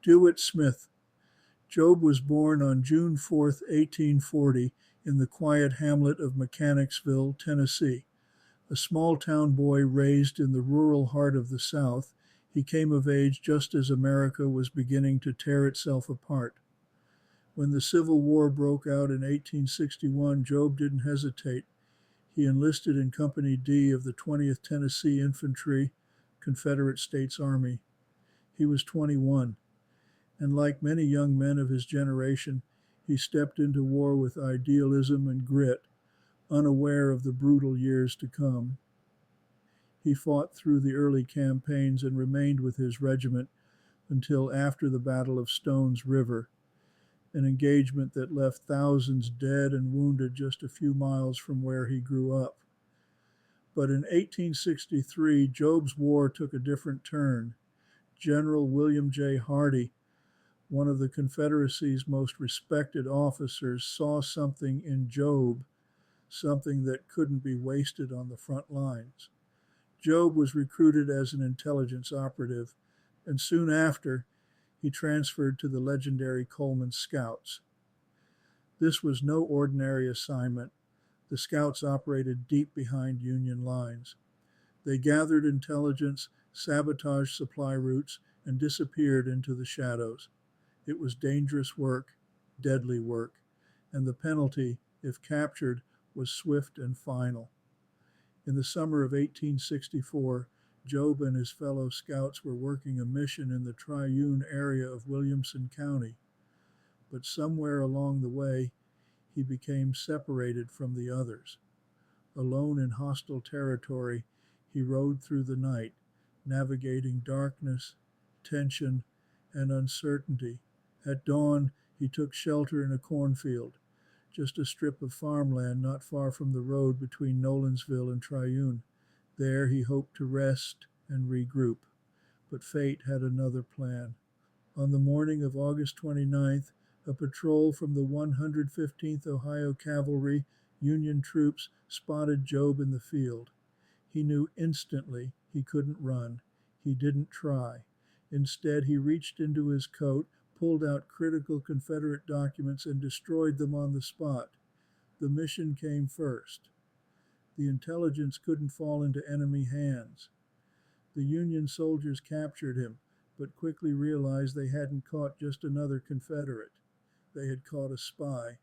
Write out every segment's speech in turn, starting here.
Dewitt Smith Jobe was born on June 4, 1840, in the quiet hamlet of Mechanicsville, Tennessee. A small town boy raised in the rural heart of the South, he came of age just as America was beginning to tear itself apart. When the Civil War broke out in 1861, Jobe didn't hesitate. He enlisted in Company D of the 20th Tennessee Infantry, Confederate States Army. He was 21, and like many young men of his generation, he stepped into war with idealism and grit, unaware of the brutal years to come. He fought through the early campaigns and remained with his regiment until after the Battle of Stones River, an engagement that left thousands dead and wounded just a few miles from where he grew up. But in 1863, Jobe's war took a different turn. General William J. Hardee, one of the Confederacy's most respected officers, saw something in Jobe, something that couldn't be wasted on the front lines. Jobe was recruited as an intelligence operative, and soon after, he transferred to the legendary Coleman Scouts. This was no ordinary assignment. The Scouts operated deep behind Union lines. They gathered intelligence, sabotaged supply routes, and disappeared into the shadows. It was dangerous work, deadly work, and the penalty, if captured, was swift and final. In the summer of 1864, Jobe and his fellow scouts were working a mission in the Triune area of Williamson County. But somewhere along the way, he became separated from the others. Alone in hostile territory, he rode through the night, navigating darkness, tension, and uncertainty. At dawn, he took shelter in a cornfield, just a strip of farmland not far from the road between Nolensville and Triune. There he hoped to rest and regroup, but fate had another plan. On the morning of August 29th, a patrol from the 115th Ohio Cavalry, Union troops, spotted Jobe in the field. He knew instantly he couldn't run. He didn't try. Instead, he reached into his coat, pulled out critical Confederate documents, and destroyed them on the spot. The mission came first. The intelligence couldn't fall into enemy hands. The Union soldiers captured him, but quickly realized they hadn't caught just another Confederate. They had caught a spy,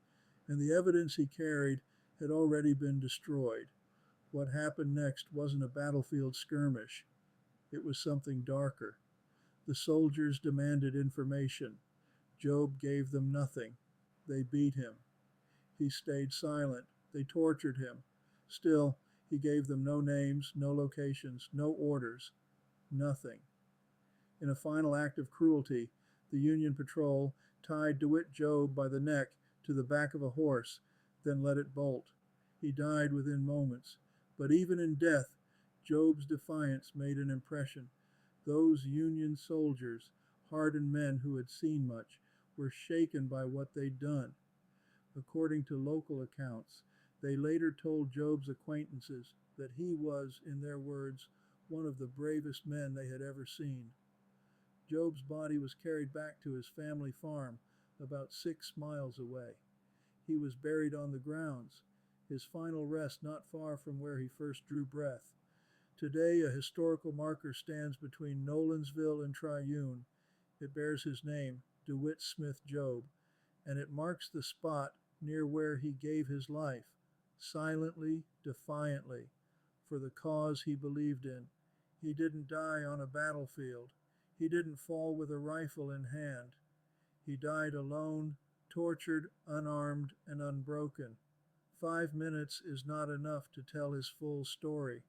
and the evidence he carried had already been destroyed. What happened next wasn't a battlefield skirmish. It was something darker. The soldiers demanded information. Jobe gave them nothing. They beat him. He stayed silent. They tortured him. Still, he gave them no names, no locations, no orders, nothing. In a final act of cruelty, the Union patrol tied Dewitt Jobe by the neck to the back of a horse, then let it bolt. He died within moments. But even in death, Jobe's defiance made an impression. Those Union soldiers, hardened men who had seen much, were shaken by what they'd done. According to local accounts, they later told Jobe's acquaintances that he was, in their words, one of the bravest men they had ever seen. Jobe's body was carried back to his family farm about 6 miles away. He was buried on the grounds, his final rest not far from where he first drew breath. Today, a historical marker stands between Nolensville and Triune. It bears his name, Dewitt Smith Jobe, and it marks the spot near where he gave his life, silently, defiantly, for the cause he believed in. He didn't die on a battlefield. He didn't fall with a rifle in hand. He died alone, tortured, unarmed, and unbroken. 5 minutes is not enough to tell his full story,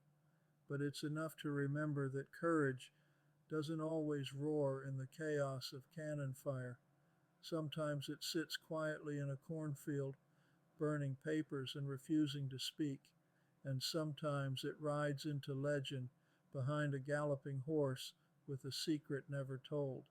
but it's enough to remember that courage doesn't always roar in the chaos of cannon fire. Sometimes it sits quietly in a cornfield, burning papers and refusing to speak, and sometimes it rides into legend behind a galloping horse with a secret never told.